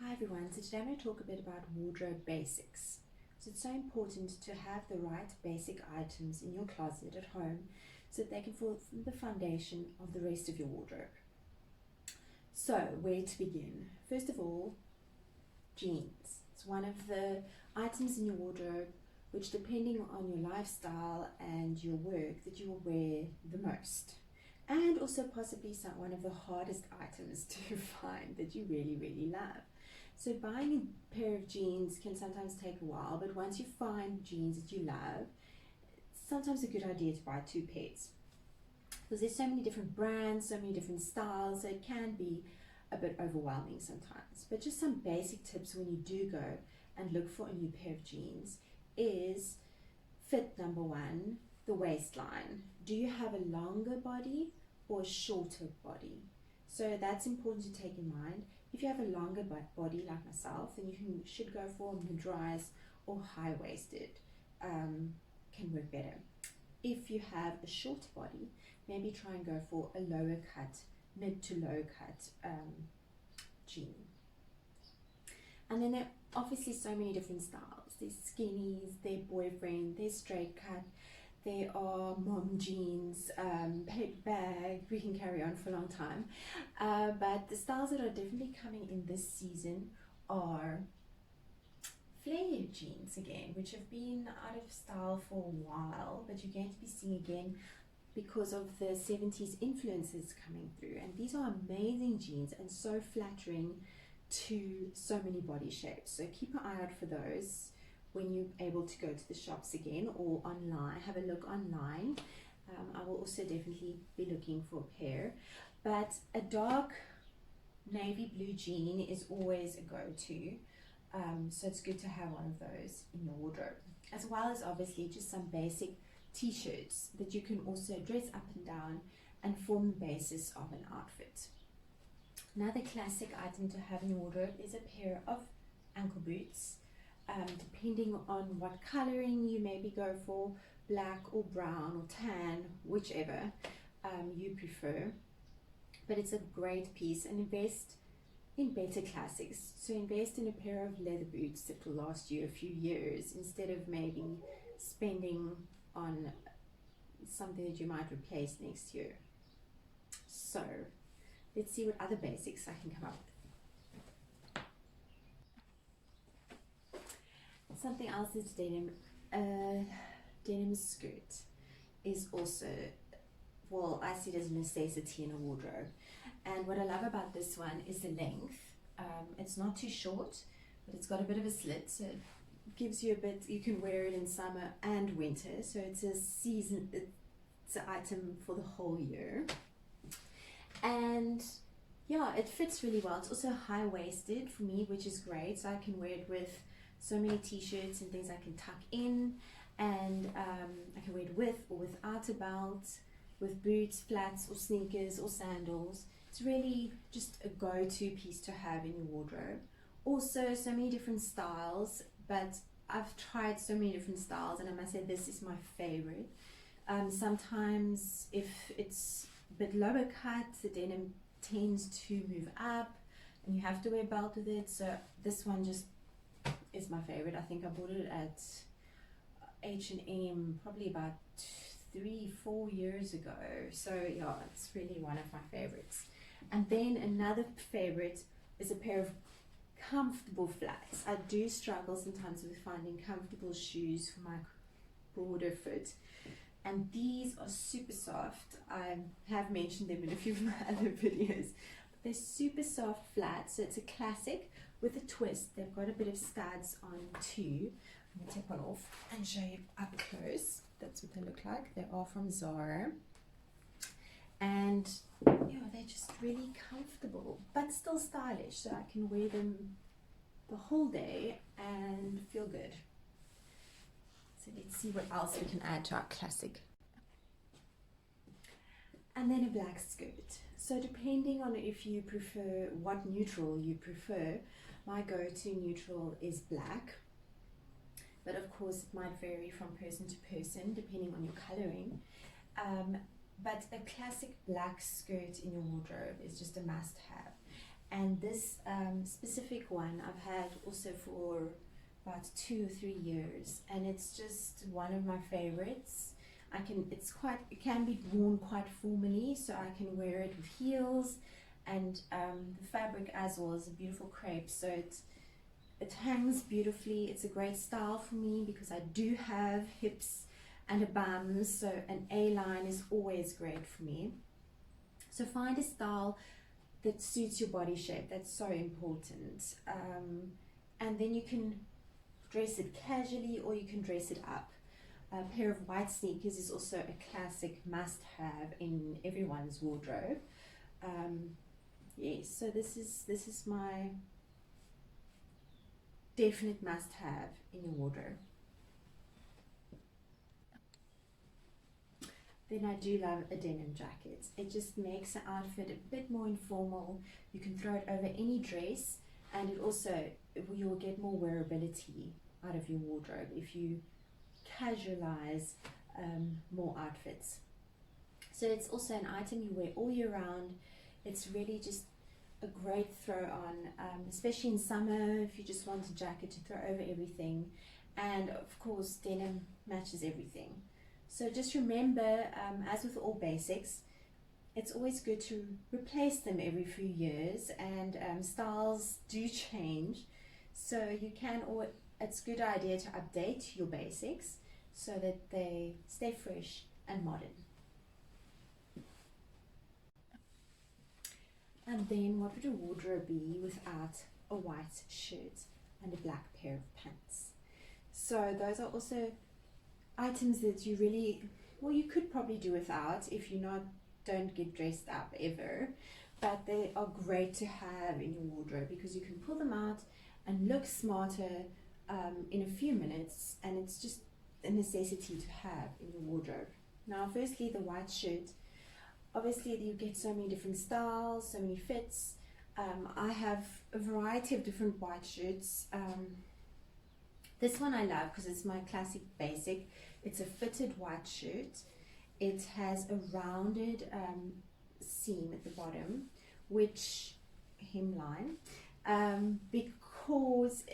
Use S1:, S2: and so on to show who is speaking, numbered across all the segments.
S1: Hi everyone, so today I'm going to talk a bit about wardrobe basics. So it's so important to have the right basic items in your closet at home so that they can form the foundation of the rest of your wardrobe. So where to begin? First of all, jeans. It's one of the items in your wardrobe which, depending on your lifestyle and your work, that you will wear the most. And also possibly one of the hardest items to find that you really love. So buying a pair of jeans can sometimes take a while, but once you find jeans that you love, it's sometimes a good idea to buy two pairs. Because there's so many different brands, so many different styles, so it can be a bit overwhelming sometimes. But just some basic tips when you do go and look for a new pair of jeans is fit number one, the waistline. Do you have a longer body or a shorter body? So that's important to take in mind. If you have a longer body like myself, then you should go for mid-rise or high-waisted, can work better. If you have a short body, maybe try and go for a lower cut, mid to low cut jean. And then there are obviously so many different styles. There's skinnies, there's boyfriend, there's straight cut, there are mom jeans, paper bag, we can carry on for a long time. But the styles that are definitely coming in this season are flare jeans again, which have been out of style for a while, but you're going to be seeing again because of the 70s influences coming through. And these are amazing jeans and so flattering to so many body shapes. So keep an eye out for those when you're able to go to the shops again or online. Have a look online. I will also definitely be looking for a pair, but a dark navy blue jean is always a go-to. So it's good to have one of those in your wardrobe, as well as obviously just some basic t-shirts that you can also dress up and down and form the basis of an outfit. Another classic item to have in your wardrobe is a pair of ankle boots. Depending on what coloring you maybe go for, black or brown or tan, whichever you prefer. But it's a great piece, and invest in better classics. So invest in a pair of leather boots that will last you a few years instead of maybe spending on something that you might replace next year. So let's see what other basics I can come up with. Something else is denim. Denim skirt is also, well, I see it as a necessity in a wardrobe. And what I love about this one is the length. It's not too short, but it's got a bit of a slit, so it gives you a bit, you can wear it in summer and winter, so it's a season, it's an item for the whole year. And yeah, it fits really well. It's also high-waisted for me, which is great, so I can wear it with so many t-shirts and things I can tuck in, and I can wear it with or without a belt, with boots, flats or sneakers or sandals. It's really just a go-to piece to have in your wardrobe. Also so many different styles, but I've tried so many different styles and I must say this is my favorite. Sometimes if it's a bit lower cut, the denim tends to move up and you have to wear a belt with it, so this one just is my favorite. I think I bought it at H&M probably about 3-4 years ago, so yeah, it's really one of my favorites. And then another favorite is a pair of comfortable flats. I do struggle sometimes with finding comfortable shoes for my broader foot, and these are super soft. I have mentioned them in a few of my other videos. They're super soft flats, so it's a classic with a twist. They've got a bit of studs on too. I'm going to take one off and show you up close. That's what they look like. They are from Zara. And yeah, they're just really comfortable, but still stylish, so I can wear them the whole day and feel good. So let's see what else we can add to our classic. And then a black skirt. So depending on if you prefer, what neutral you prefer, my go-to neutral is black. But of course it might vary from person to person depending on your coloring. But a classic black skirt in your wardrobe is just a must-have. And this specific one I've had also for about 2 or 3 years, and it's just one of my favorites. It can be worn quite formally, so I can wear it with heels, and the fabric as well is a beautiful crepe, so it hangs beautifully. It's a great style for me because I do have hips and a bum, so an A-line is always great for me. So find a style that suits your body shape. That's so important. And then you can dress it casually or you can dress it up. A pair of white sneakers is also a classic must-have in everyone's wardrobe. Yes, so this is my definite must-have in your wardrobe. Then I do love a denim jacket. It just makes the outfit a bit more informal. You can throw it over any dress, and you will get more wearability out of your wardrobe if you casualize more outfits. So it's also an item you wear all year round. It's really just a great throw on, especially in summer if you just want a jacket to throw over everything. And of course, denim matches everything. So just remember, as with all basics, it's always good to replace them every few years, and styles do change. So it's a good idea to update your basics so that they stay fresh and modern. And then what would a wardrobe be without a white shirt and a black pair of pants? So those are also items that you could probably do without if you don't get dressed up ever, but they are great to have in your wardrobe because you can pull them out and look smarter in a few minutes, and it's just a necessity to have in your wardrobe. Now, firstly, the white shirt. Obviously, you get so many different styles, so many fits. I have a variety of different white shirts. This one I love because it's my classic basic. It's a fitted white shirt. It has a rounded seam at the bottom, which hemline,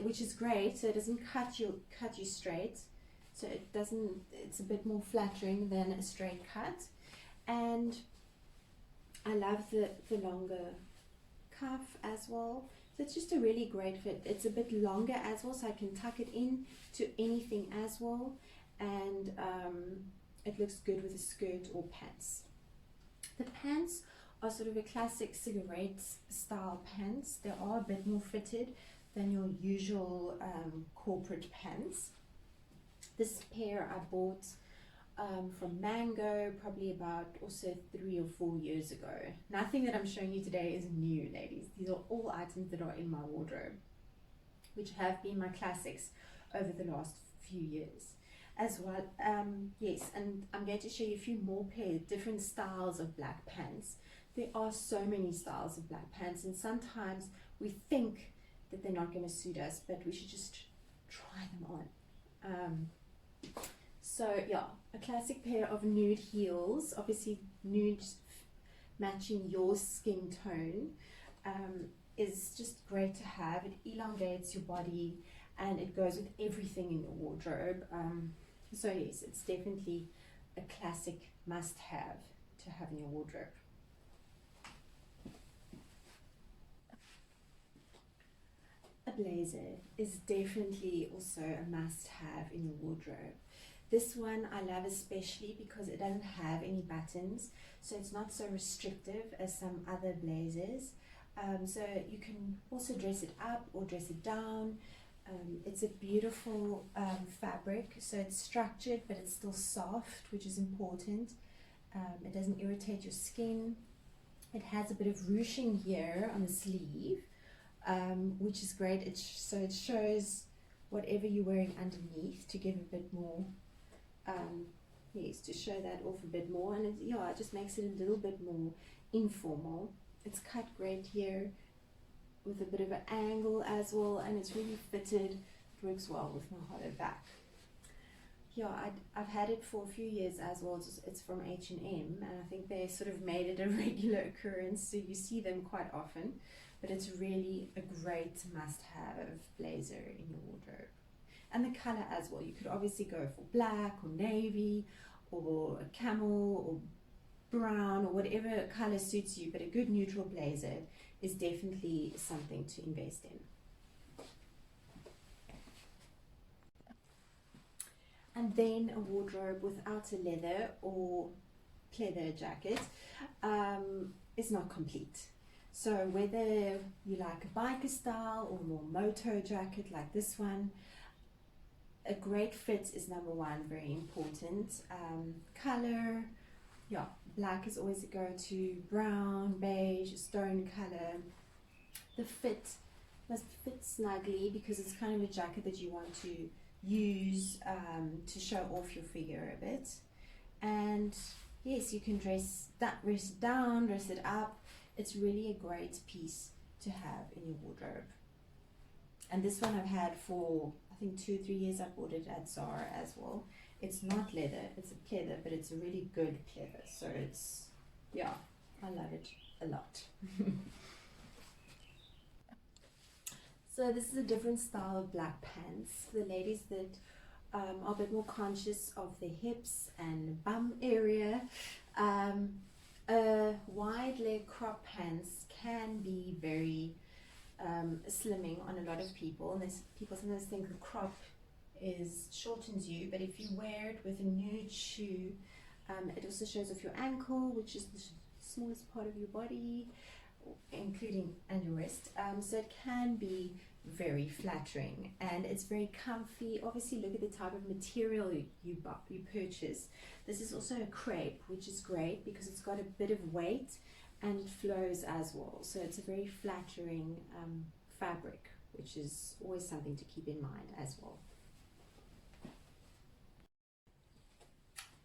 S1: which is great. So it doesn't cut you straight. So it's a bit more flattering than a straight cut. And I love the longer cuff as well. So it's just a really great fit. It's a bit longer as well, so I can tuck it in to anything as well. And it looks good with a skirt or pants. The pants are sort of a classic cigarette style pants. They are a bit more fitted than your usual corporate pants. This pair I bought from Mango probably about also 3 or 4 years ago. Nothing that I'm showing you today is new, ladies. These are all items that are in my wardrobe, which have been my classics over the last few years as well. Yes, and I'm going to show you a few more different styles of black pants. There are so many styles of black pants, and sometimes we think that they're not going to suit us, but we should just try them on. So yeah, a classic pair of nude heels, obviously nude matching your skin tone, is just great to have. It elongates your body and it goes with everything in your wardrobe. So yes, it's definitely a classic must-have to have in your wardrobe. A blazer is definitely also a must-have in your wardrobe. This one I love especially because it doesn't have any buttons, so it's not so restrictive as some other blazers. So you can also dress it up or dress it down. It's a beautiful fabric, so it's structured but it's still soft, which is important. It doesn't irritate your skin. It has a bit of ruching here on the sleeve, which is great. So it shows whatever you're wearing underneath to give a bit more, yes, to show that off a bit more, and it just makes it a little bit more informal. It's cut great here with a bit of an angle as well, and it's really fitted. It works well with my hollow back. Yeah, I've had it for a few years as well. It's from H&M, and I think they sort of made it a regular occurrence, so you see them quite often. but it's really a great must-have blazer in your wardrobe. And the color as well, you could obviously go for black or navy or a camel or brown or whatever color suits you, but a good neutral blazer is definitely something to invest in. And then a wardrobe without a leather or pleather jacket is not complete. So whether you like a biker style or more moto jacket like this one, a great fit is number one, very important. Color, yeah, black is always a go-to, brown, beige, stone color. The fit must fit snugly because it's kind of a jacket that you want to use to show off your figure a bit. And yes, you can dress it down, dress it up. It's really a great piece to have in your wardrobe. And this one I've had for I think 2-3 years. I bought it at Zara as well. It's not leather, it's a pleather, but it's a really good pleather. So it's, yeah, I love it a lot. So this is a different style of black pants for the ladies that are a bit more conscious of the hips and bum area. Wide leg crop pants can be very slimming on a lot of people, and people sometimes think the crop shortens you, but if you wear it with a nude shoe, it also shows off your ankle, which is the smallest part of your body, including and your wrist. So it can be very flattering and it's very comfy. Obviously, look at the type of material you purchase. This is also a crepe, which is great because it's got a bit of weight and it flows as well. So it's a very flattering fabric, which is always something to keep in mind as well.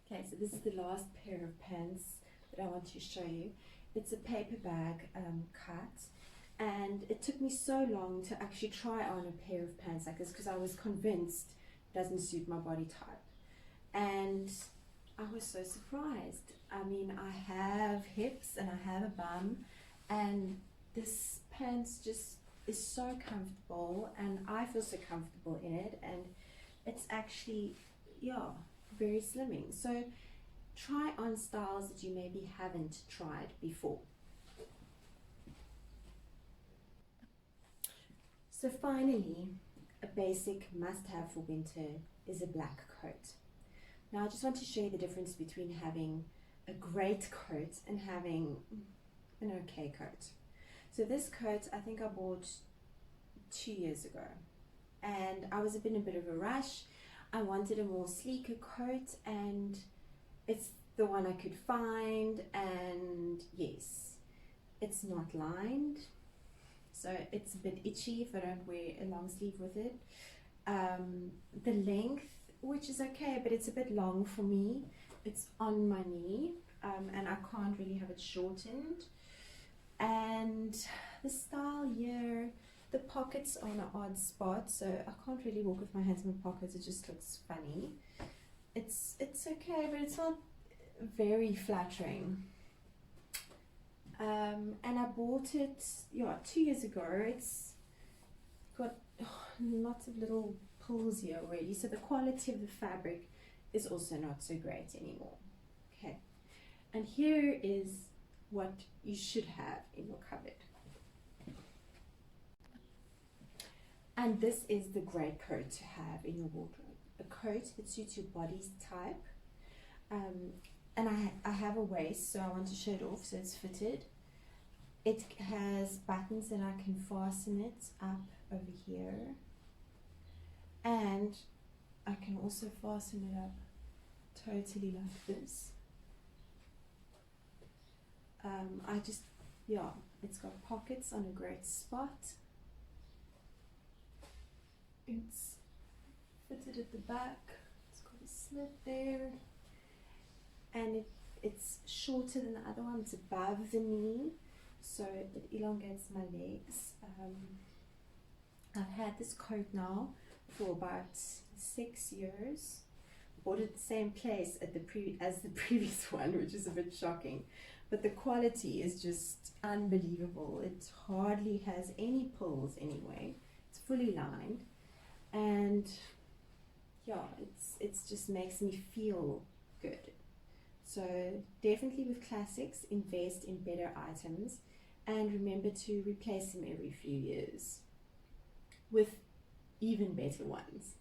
S1: Okay, so this is the last pair of pants that I want to show you. It's a paper bag cut, and it took me so long to actually try on a pair of pants like this because I was convinced it doesn't suit my body type. And I was so surprised. I mean, I have hips and I have a bum, and this pants just is so comfortable and I feel so comfortable in it, and it's actually, yeah, very slimming. So try on styles that you maybe haven't tried before. So finally, a basic must-have for winter is a black coat. Now I just want to show you the difference between having a great coat and having an okay coat. So this coat I think I bought 2 years ago, and I was in a bit of a rush. I wanted a more sleeker coat, and it's the one I could find, and yes, it's not lined, so it's a bit itchy if I don't wear a long sleeve with it. The length, which is okay, but it's a bit long for me. It's on my knee, and I can't really have it shortened. And the style here, the pockets are in an odd spot, so I can't really walk with my hands in my pockets. It just looks funny. It's okay, but it's not very flattering. And I bought it 2 years ago. It's got lots of little pulls here already, so the quality of the fabric is also not so great anymore. Okay, and here is what you should have in your cupboard. And this is the great coat to have in your wardrobe. A coat that suits your body's type. And I have a waist, so I want to show it off so it's fitted. It has buttons that I can fasten it up over here. And I can also fasten it up totally like this. It's got pockets on a great spot. It's fitted at the back. It's got a slit there. And it's shorter than the other one. It's above the knee, so it elongates my legs. I've had this coat now for about 6 years. Bought it at the same place as the previous one, which is a bit shocking. but the quality is just unbelievable. It hardly has any pulls anyway. It's fully lined, and yeah, it's just makes me feel good. So definitely with classics, invest in better items, and remember to replace them every few years with even better ones.